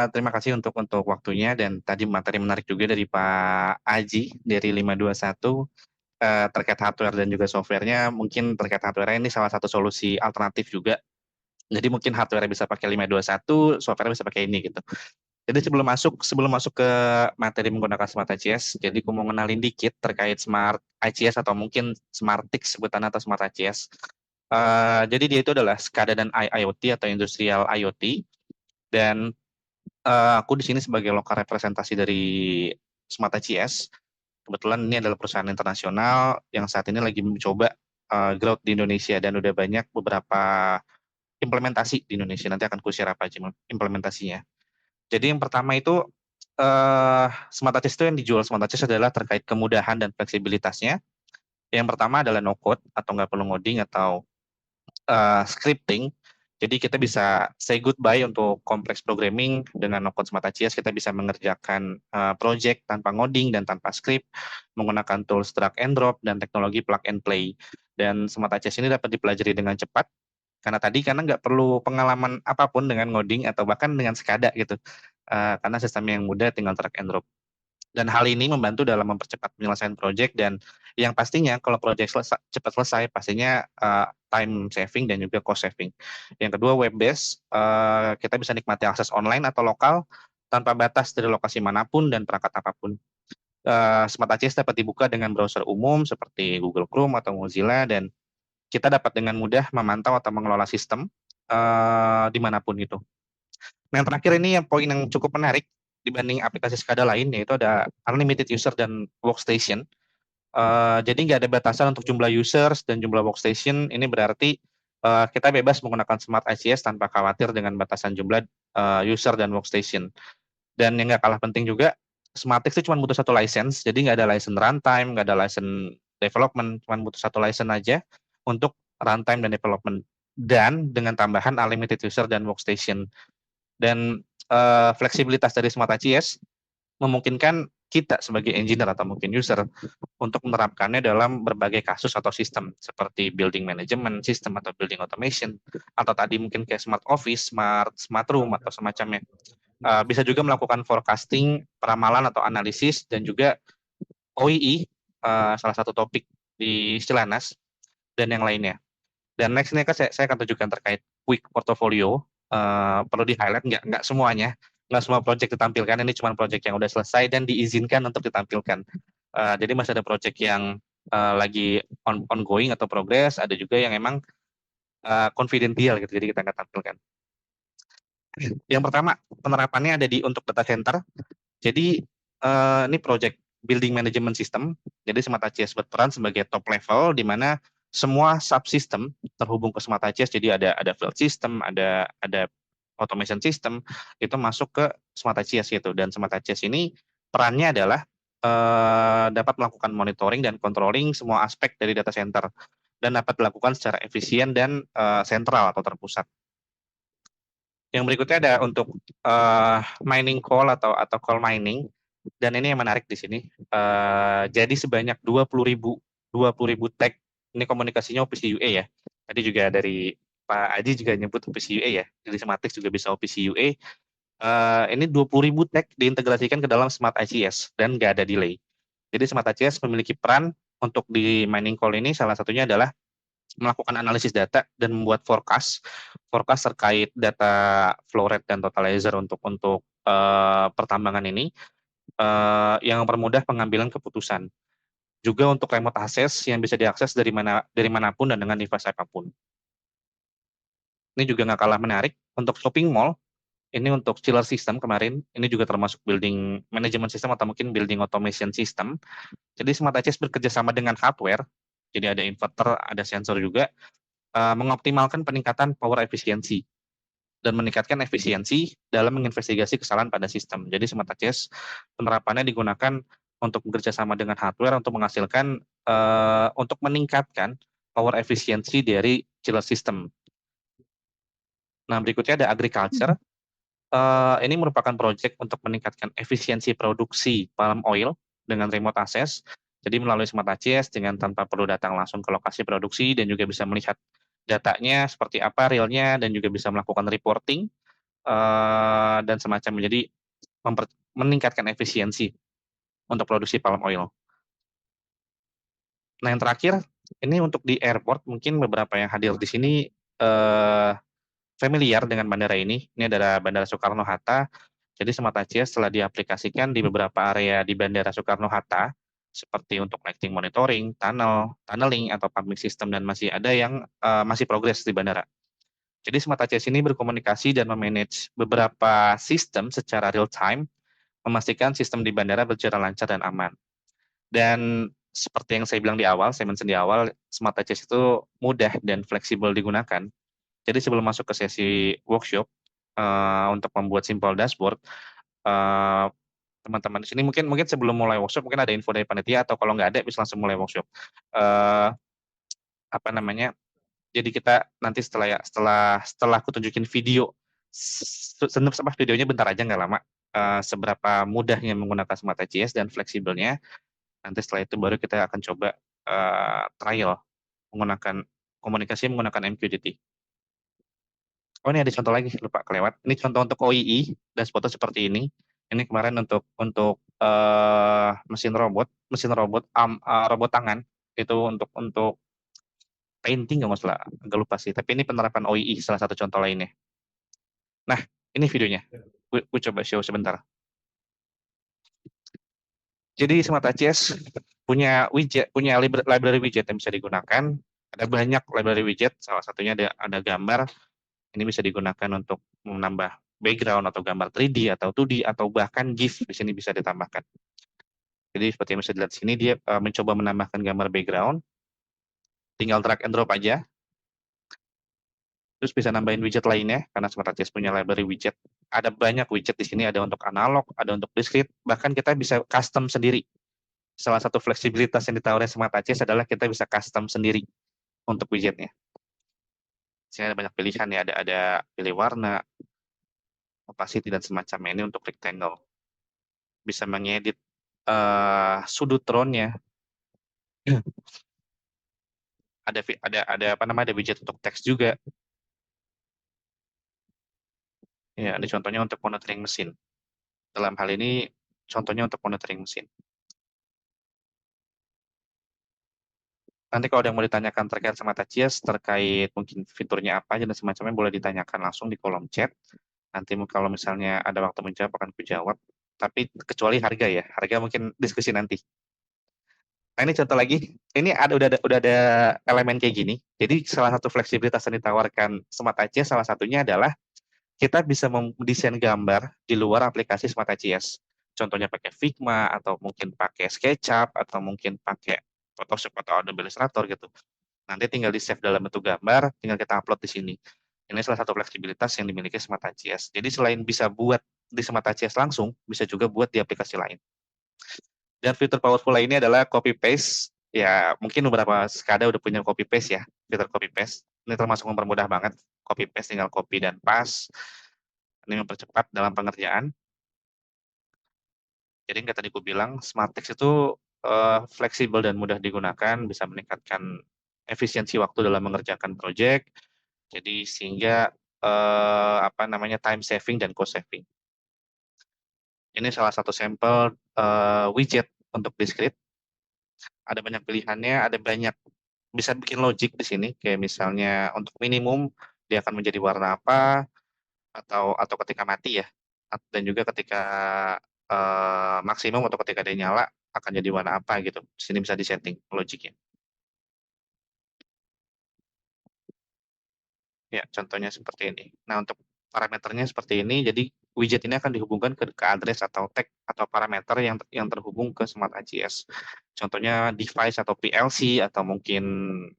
Terima kasih untuk waktunya dan tadi materi menarik juga dari Pak Aji dari 521 terkait hardware dan juga software-nya. Mungkin terkait hardware ini salah satu solusi alternatif juga. Jadi mungkin hardware bisa pakai 521, software bisa pakai ini gitu. Jadi sebelum masuk ke materi menggunakan Smart ICS, jadi aku mau kenalin dikit terkait Smart ICS atau mungkin Smartix sebutan atau Smart ICS. Jadi dia itu adalah SCADA dan IoT atau Industrial IoT, dan aku di sini sebagai lokal representasi dari Smart ICS. Kebetulan ini adalah perusahaan internasional yang saat ini lagi mencoba growth di Indonesia dan udah banyak beberapa implementasi di Indonesia. Nanti akan ku-share apa aja implementasinya. Jadi yang pertama itu Smart ICS itu yang dijual Smart ICS adalah terkait kemudahan dan fleksibilitasnya. Yang pertama adalah no code atau nggak perlu ngoding atau scripting. Jadi kita bisa say goodbye untuk kompleks programming dengan no code Smart ACS. Kita bisa mengerjakan project tanpa ngoding dan tanpa script, menggunakan tools drag and drop dan teknologi plug and play. Dan Smart ACS ini dapat dipelajari dengan cepat karena nggak perlu pengalaman apapun dengan ngoding atau bahkan dengan SCADA gitu. Karena sistemnya yang mudah, tinggal drag and drop. Dan hal ini membantu dalam mempercepat penyelesaian proyek dan yang pastinya kalau proyek cepat selesai pastinya time saving dan juga cost saving. Yang kedua web based, kita bisa nikmati akses online atau lokal tanpa batas dari lokasi manapun dan perangkat apapun. Smart ACS dapat dibuka dengan browser umum seperti Google Chrome atau Mozilla dan kita dapat dengan mudah memantau atau mengelola sistem dimanapun itu. Nah, yang terakhir ini yang poin yang cukup menarik dibanding aplikasi SCADA lain, yaitu ada unlimited user dan workstation. Jadi nggak ada batasan untuk jumlah users dan jumlah workstation. Ini berarti kita bebas menggunakan Smart ICS tanpa khawatir dengan batasan jumlah user dan workstation. Dan yang nggak kalah penting juga, Smartix itu cuma butuh satu license, jadi nggak ada license runtime, nggak ada license development, cuma butuh satu license aja untuk runtime dan development. Dan dengan tambahan unlimited user dan workstation. Dan fleksibilitas dari Smart ICS memungkinkan kita sebagai engineer atau mungkin user untuk menerapkannya dalam berbagai kasus atau sistem seperti building management system atau building automation atau tadi mungkin kayak smart office, smart room atau semacamnya. Bisa juga melakukan forecasting, peramalan atau analisis dan juga OII, salah satu topik di Stilanas dan yang lainnya. Dan next ini kan saya akan tunjukkan terkait quick portfolio. Perlu di highlight nggak semuanya, nggak semua project ditampilkan. Ini cuma project yang udah selesai dan diizinkan untuk ditampilkan. Jadi masih ada project yang lagi ongoing atau progress, ada juga yang emang confidential gitu, jadi kita nggak tampilkan. Yang pertama penerapannya ada di untuk data center. Jadi ini project building management system. Jadi Smart ACS berperan sebagai top level di mana semua subsystem terhubung ke Smart ACS. Jadi ada field system, ada automation system itu masuk ke Smart ACS gitu. Dan Smart ACS ini perannya adalah dapat melakukan monitoring dan controlling semua aspek dari data center dan dapat dilakukan secara efisien dan sentral atau terpusat. Yang berikutnya ada untuk mining call atau call mining, dan ini yang menarik di sini. Jadi sebanyak 20.000 tag, ini komunikasinya OPC UA ya. Tadi juga dari Pak Aji juga nyebut OPC UA ya, jadi Smartix juga bisa OPC UA. Ini 20.000 tag diintegrasikan ke dalam Smart ICS dan nggak ada delay. Jadi Smart ICS memiliki peran untuk di mining call ini, salah satunya adalah melakukan analisis data dan membuat forecast terkait data flow rate dan totalizer untuk pertambangan ini yang mempermudah pengambilan keputusan. Juga untuk remote access yang bisa diakses dari manapun dan dengan device apapun. Ini juga nggak kalah menarik untuk shopping mall. Ini untuk chiller system kemarin. Ini juga termasuk building management system atau mungkin building automation system. Jadi Smart ICS bekerja sama dengan hardware. Jadi ada inverter, ada sensor juga, mengoptimalkan peningkatan power efisiensi dan meningkatkan efisiensi dalam menginvestigasi kesalahan pada sistem. Jadi Smart ACS penerapannya digunakan untuk bekerja sama dengan hardware untuk menghasilkan untuk meningkatkan power efisiensi dari chiller system. Nah, berikutnya ada agriculture. Ini merupakan proyek untuk meningkatkan efisiensi produksi palm oil dengan remote access. Jadi melalui Smart ACS dengan tanpa perlu datang langsung ke lokasi produksi dan juga bisa melihat datanya seperti apa realnya dan juga bisa melakukan reporting dan semacamnya. Jadi meningkatkan efisiensi untuk produksi palm oil. Nah, yang terakhir, ini untuk di airport, mungkin beberapa yang hadir di sini eh, familiar dengan bandara ini. Ini adalah Bandara Soekarno-Hatta. Jadi Smart ACS telah diaplikasikan di beberapa area di Bandara Soekarno-Hatta, seperti untuk lighting monitoring, tunneling, atau pumping system, dan masih ada yang masih progres di bandara. Jadi Smart ACS ini berkomunikasi dan memanage beberapa sistem secara real time, memastikan sistem di bandara berjalan lancar dan aman. Dan seperti yang saya bilang di awal, saya mention di awal, Smart ACS itu mudah dan fleksibel digunakan. Jadi sebelum masuk ke sesi workshop, untuk membuat simple dashboard, eh, teman-teman di sini mungkin mungkin sebelum mulai workshop mungkin ada info dari panitia, atau kalau nggak ada bisa langsung mulai workshop. Eh, apa namanya? Jadi kita nanti setelah aku tunjukin video, videonya bentar aja nggak lama, seberapa mudahnya menggunakan Smart ACS dan fleksibelnya. Nanti setelah itu baru kita akan coba trial menggunakan komunikasi menggunakan MQTT. Oh, ini ada contoh lagi, lupa kelewat. Ini contoh untuk OII dan foto seperti ini. Ini kemarin untuk robot tangan itu untuk painting nggak masalah, agak lupa sih. Tapi ini penerapan OII salah satu contoh lainnya. Nah, ini videonya. Gue coba show sebentar. Jadi Smart ACS punya library widget yang bisa digunakan. Ada banyak library widget, salah satunya ada gambar. Ini bisa digunakan untuk menambah background atau gambar 3D atau 2D atau bahkan GIF di sini bisa ditambahkan. Jadi seperti yang bisa dilihat di sini, dia mencoba menambahkan gambar background, tinggal drag and drop aja. Terus bisa nambahin widget lainnya, karena Smart ACS punya library widget. Ada banyak widget di sini, ada untuk analog, ada untuk discrete, bahkan kita bisa custom sendiri. Salah satu fleksibilitas yang ditawarkan Smart ACS adalah kita bisa custom sendiri untuk widgetnya. Di sini ada banyak pilihan ya, ada pilih warna, opacity, dan semacamnya. Ini untuk rectangle. Bisa mengedit sudut drone-nya. Ada apa namanya, ada widget untuk teks juga. Ya, ini contohnya untuk monitoring mesin. Dalam hal ini contohnya untuk monitoring mesin. Nanti kalau ada yang mau ditanyakan terkait sama ACS, terkait mungkin fiturnya apa aja dan semacamnya, boleh ditanyakan langsung di kolom chat. Nanti kalau misalnya ada waktu menjawab akan kujawab. Tapi kecuali harga ya, harga mungkin diskusi nanti. Nah, ini contoh lagi. Ini udah ada elemen kayak gini. Jadi salah satu fleksibilitas yang ditawarkan Smart ACS salah satunya adalah kita bisa mendesain gambar di luar aplikasi Smart ACS. Contohnya pakai Figma, atau mungkin pakai SketchUp, atau mungkin pakai Photoshop atau Adobe Illustrator gitu. Nanti tinggal di-save dalam bentuk gambar, tinggal kita upload di sini. Ini salah satu fleksibilitas yang dimiliki Smart ACS. Jadi selain bisa buat di Smart ACS langsung, bisa juga buat di aplikasi lain. Dan fitur powerful lainnya adalah copy paste. Ya, mungkin beberapa SCADA udah punya copy paste ya, fitur copy paste. Ini termasuk mempermudah banget. Copy paste tinggal copy dan paste. Ini mempercepat dalam pengerjaan. Jadi nggak tadi aku bilang, SmartText itu fleksibel dan mudah digunakan, bisa meningkatkan efisiensi waktu dalam mengerjakan proyek. Jadi sehingga apa namanya, time saving dan cost saving. Ini salah satu sampel widget untuk discrete. Ada banyak pilihannya, ada banyak bisa bikin logic di sini, kayak misalnya untuk minimum dia akan menjadi warna apa, atau ketika mati ya, dan juga ketika maksimum atau ketika dia nyala akan jadi warna apa gitu. Di sini bisa disetting logiknya. Ya, contohnya seperti ini. Nah, untuk parameternya seperti ini, jadi widget ini akan dihubungkan ke address atau tag atau parameter yang terhubung ke Smart ACS. Contohnya device atau PLC, atau mungkin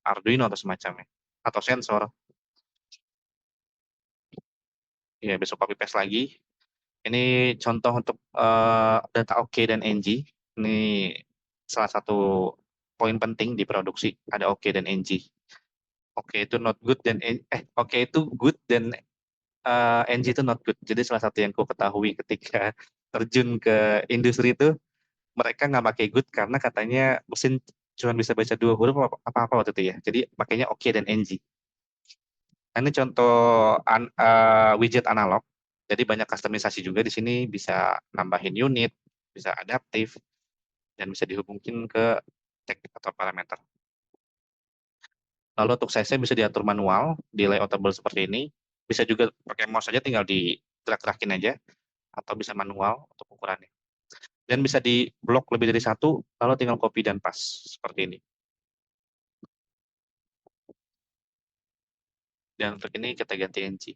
Arduino atau semacamnya, atau sensor. Ya, besok copy paste lagi. Ini contoh untuk data OK dan NG. Ini salah satu poin penting di produksi, ada OK dan NG. OK itu not good dan OK itu good dan NG itu not good. Jadi salah satu yang ku ketahui ketika terjun ke industri itu, mereka nggak pakai good karena katanya mesin cuma bisa baca 2 huruf apa waktu itu ya. Jadi pakainya OK dan NG. Nah, ini contoh widget analog. Jadi banyak kustomisasi juga di sini, bisa nambahin unit, bisa adaptif, dan bisa dihubungin ke tag atau parameter. Lalu untuk size-nya bisa diatur manual, di layoutable seperti ini. Bisa juga pakai mouse aja, tinggal digerak-gerakin aja, atau bisa manual untuk ukurannya. Dan bisa di-blok lebih dari satu, lalu tinggal copy dan paste, seperti ini. Dan untuk ini kita ganti NG.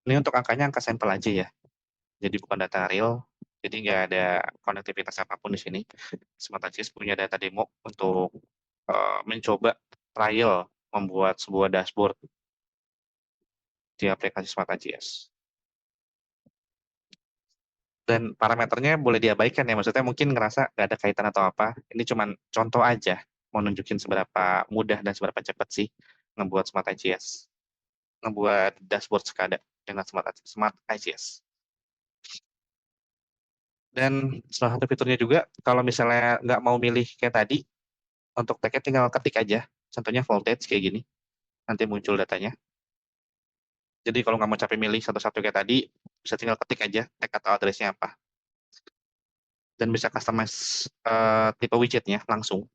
Ini untuk angkanya angka sampel aja ya, jadi bukan data real, jadi nggak ada konektivitas apapun di sini. Smartagis punya data demo untuk mencoba trial membuat sebuah dashboard di aplikasi Smartagis. Dan parameternya boleh diabaikan ya, maksudnya mungkin ngerasa nggak ada kaitan atau apa. Ini cuman contoh aja, mau nunjukin seberapa mudah dan seberapa cepat sih ngebuat Smartagis, ngebuat dashboard SCADA dengan Smartagis. Dan salah satu fiturnya juga, kalau misalnya nggak mau milih kayak tadi, untuk tag-nya tinggal ketik aja. Contohnya voltage kayak gini, nanti muncul datanya. Jadi kalau nggak mau capek milih satu-satu kayak tadi, bisa tinggal ketik aja tag atau address-nya apa. Dan bisa customize tipe widgetnya langsung.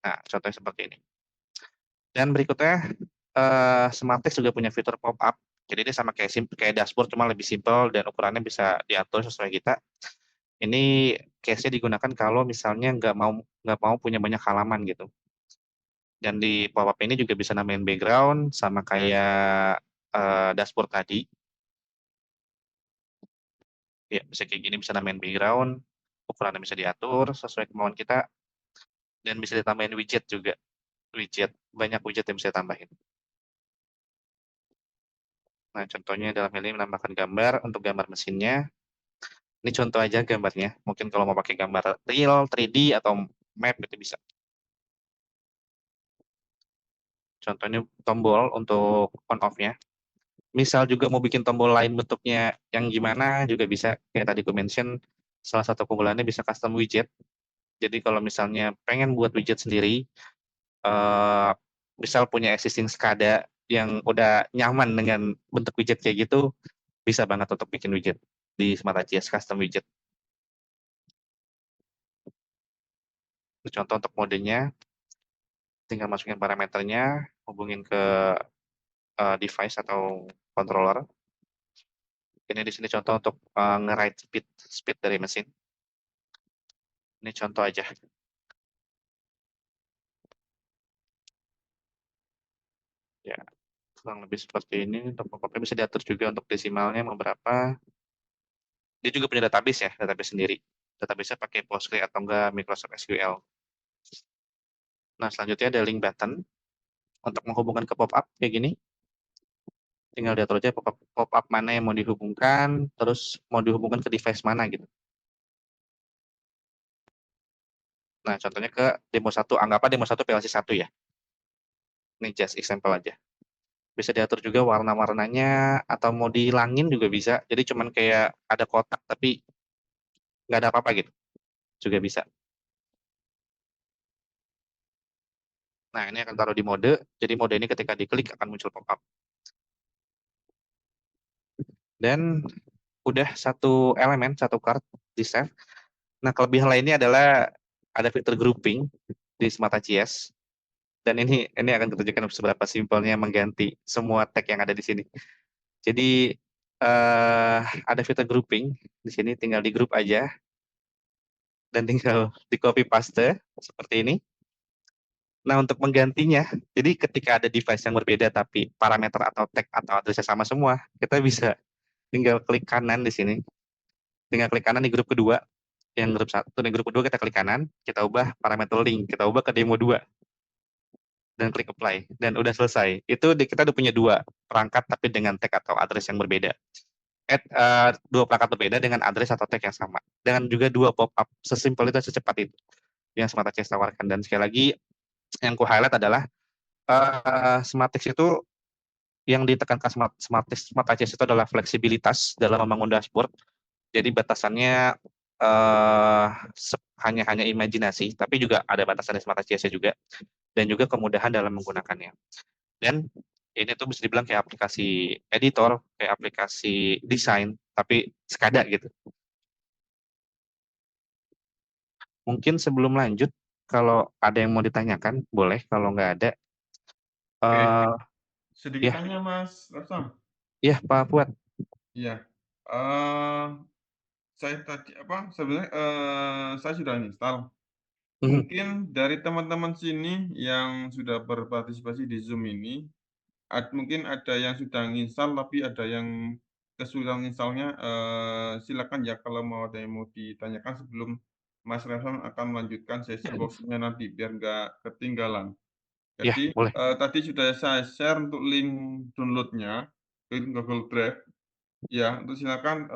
Nah, contohnya seperti ini. Dan berikutnya, Smarttext juga punya fitur pop-up. Jadi dia sama kayak dashboard, cuma lebih simple dan ukurannya bisa diatur sesuai kita. Ini case-nya digunakan kalau misalnya nggak mau punya banyak halaman gitu. Dan di pop-up ini juga bisa nambahin background, sama kayak dashboard tadi. Ya, bisa kayak gini, bisa nambahin background, ukurannya bisa diatur sesuai kemauan kita, dan bisa ditambahin widget juga. Banyak widget yang bisa ditambahin. Nah, contohnya dalam hal ini menambahkan gambar untuk gambar mesinnya. Ini contoh aja gambarnya. Mungkin kalau mau pakai gambar real, 3D, atau map itu bisa. Contohnya tombol untuk on off-nya. Misal juga mau bikin tombol lain bentuknya yang gimana juga bisa. Kayak tadi gue mention, salah satu keunggulannya bisa custom widget. Jadi kalau misalnya pengen buat widget sendiri, eh, misal punya existing SCADA yang udah nyaman dengan bentuk widget kayak gitu, bisa banget untuk bikin widget di Smartagis custom widget. Contoh untuk modenya, tinggal masukin parameternya, hubungin ke device atau controller. Ini di sini contoh untuk nge-write speed dari mesin. Ini contoh aja. Ya, kurang lebih seperti ini. Untuk pokoknya bisa diatur juga untuk desimalnya mau berapa. Dia juga punya database ya, database sendiri. Database-nya pakai Postgre atau enggak Microsoft SQL. Nah, selanjutnya ada link button untuk menghubungkan ke pop-up kayak gini. Tinggal diatur aja pop-up mana yang mau dihubungkan, terus mau dihubungkan ke device mana gitu. Nah, contohnya ke demo 1, anggaplah demo 1 PLC 1 ya. Ini just example aja. Bisa diatur juga warna-warnanya, atau mau dihilangin juga bisa. Jadi cuman kayak ada kotak tapi nggak ada apa-apa gitu. Juga bisa. Nah, ini akan taruh di mode. Jadi mode ini ketika diklik akan muncul pop-up. Dan udah satu elemen, satu card di save. Nah, kelebihan lainnya adalah ada fitur grouping di Smartagis. Dan ini akan kutunjukkan seberapa simpelnya mengganti semua tag yang ada di sini. Jadi ada fitur grouping di sini, tinggal di group aja dan tinggal di copy paste seperti ini. Nah, untuk menggantinya, jadi ketika ada device yang berbeda tapi parameter atau tag atau addressnya sama semua, kita bisa tinggal klik kanan di sini. Tinggal klik kanan di grup kedua, yang grup satu dan grup kedua kita klik kanan, kita ubah parameter link, kita ubah ke demo 2 dan klik apply dan udah selesai. Itu kita udah punya dua perangkat tapi dengan tag atau address yang berbeda. Dua perangkat berbeda dengan address atau tag yang sama. Dengan juga dua pop-up. Sesimpel itu, secepat itu yang Smartagis tawarkan. Dan sekali lagi, yang ku-highlight adalah Smartagis itu, yang ditekankan Smartagis itu adalah fleksibilitas dalam membangun dashboard. Jadi batasannya hanya imajinasi, tapi juga ada batasan di Smartagis juga. Dan juga kemudahan dalam menggunakannya. Dan Ini tuh bisa dibilang kayak aplikasi editor, kayak aplikasi desain, tapi sekada gitu. Mungkin sebelum lanjut, kalau ada yang mau ditanyakan, boleh. Kalau nggak ada, Oke, eh sedikit ya, tanya Mas Rasam. ya Pak Fuad. Iya. Eh, saya tadi apa sebenarnya saya sudah install. Mhm. Mungkin dari teman-teman sini yang sudah berpartisipasi di Zoom ini, mungkin ada yang sudah install tapi ada yang kesulitan installnya. Silakan ya kalau mau ada yang mau ditanyakan sebelum Mas Revan akan melanjutkan sesi workshopnya nanti biar nggak ketinggalan. Ya, Jadi boleh. tadi sudah saya share untuk link downloadnya ke Google Drive. Ya, untuk silakan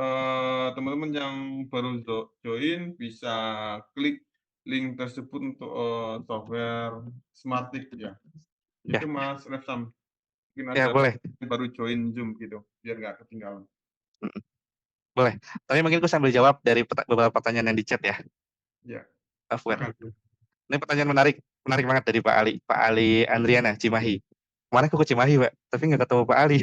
teman-teman yang baru join bisa klik link tersebut untuk software Smartick ya. Itu Ya, Mas Refsam. Mungkin ya ada boleh. yang baru join Zoom gitu, biar nggak ketinggalan. Mhm, boleh. Tapi mungkin aku sambil jawab dari beberapa pertanyaan yang di chat ya, Ya, Pak Fuad. silakan. Ini pertanyaan menarik, menarik banget dari Pak Ali. Pak Ali Andriana, Cimahi. Kemarin aku ke Cimahi, Pak, tapi nggak ketemu Pak Ali.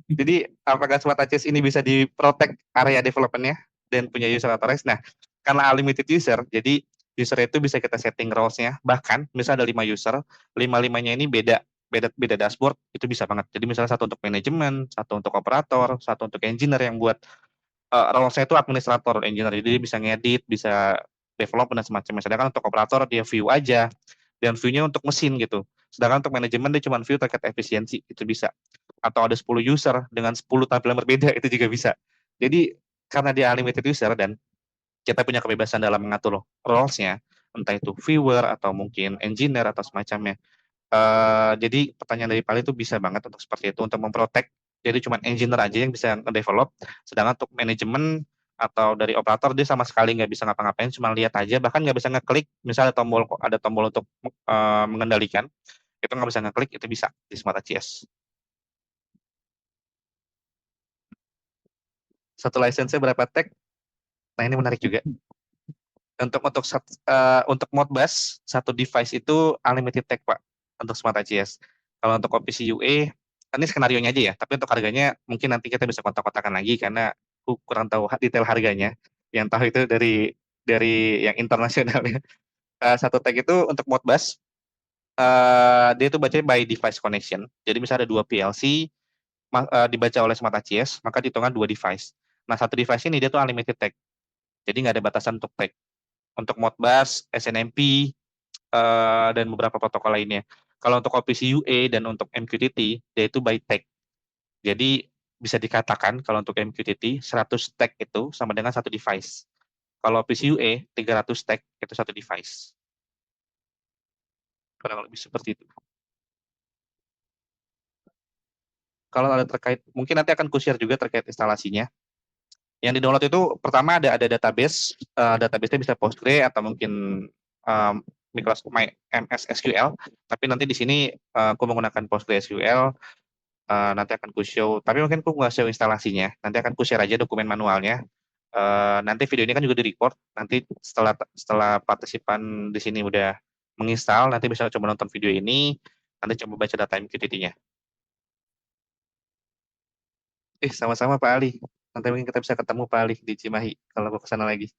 Jadi, apakah Smart Access ini bisa di-protect area development-nya dan punya user authorized? Nah, karena unlimited user, jadi user itu bisa kita setting roles-nya, bahkan misalnya ada 5 user, lima-limanya ini beda beda beda dashboard, itu bisa banget. Jadi misalnya satu untuk manajemen, satu untuk operator, satu untuk engineer yang buat role-nya itu administrator engineer. Jadi dia bisa ngedit, bisa development dan semacamnya. Sedangkan untuk operator dia view aja dan view-nya untuk mesin gitu. Sedangkan untuk manajemen dia cuma view terkait efisiensi, itu bisa. Atau ada 10 user dengan 10 tampilan berbeda, itu juga bisa. Jadi karena dia unlimited user dan kita punya kebebasan dalam mengatur roles-nya, entah itu viewer atau mungkin engineer atau semacamnya. Jadi pertanyaan dari Pali itu bisa banget untuk seperti itu, untuk memprotek. Jadi cuma engineer aja yang bisa nge-develop, sedangkan untuk manajemen atau dari operator dia sama sekali nggak bisa ngapa-ngapain, cuma lihat aja, bahkan nggak bisa ngeklik, misalnya ada tombol untuk mengendalikan, itu nggak bisa ngeklik, itu bisa di Smart ACS. Satu license-nya berapa tag? Nah ini menarik juga. Untuk Modbus, satu device itu unlimited tag, Pak, untuk Smart ACS. Kalau untuk OPC UA, ini skenario-nya aja ya, tapi untuk harganya mungkin nanti kita bisa kontak-kontakan lagi karena aku kurang tahu detail harganya. Yang tahu itu dari yang internasional ya. Satu tag itu untuk Modbus, dia itu bacanya by device connection. Jadi misalnya ada dua PLC, dibaca oleh Smart ACS, maka dihitungan dua device. Nah, satu device ini dia tuh unlimited tag. Jadi nggak ada batasan untuk tag. Untuk Modbus, SNMP, dan beberapa protokol lainnya. Kalau untuk OPC UA dan untuk MQTT, dia itu by tag. Jadi bisa dikatakan kalau untuk MQTT 100 tag itu sama dengan satu device. Kalau OPC UA 300 tag itu satu device. Kurang lebih seperti itu. Kalau ada terkait, mungkin nanti akan ku-share juga terkait instalasinya. Yang di-download itu pertama ada database, database-nya bisa Postgre atau mungkin um, Microsoft MS SQL, tapi nanti di sini aku menggunakan PostgreSQL. Nanti akan ku-show, tapi mungkin aku nggak show instalasinya, nanti akan ku-share aja dokumen manualnya. Nanti video ini kan juga di-record, nanti setelah setelah partisipan di sini udah menginstal, nanti bisa coba nonton video ini, nanti coba baca data MQTT-nya. Sama-sama Pak Ali. Nanti mungkin kita bisa ketemu Pak Ali di Cimahi, kalau aku kesana lagi.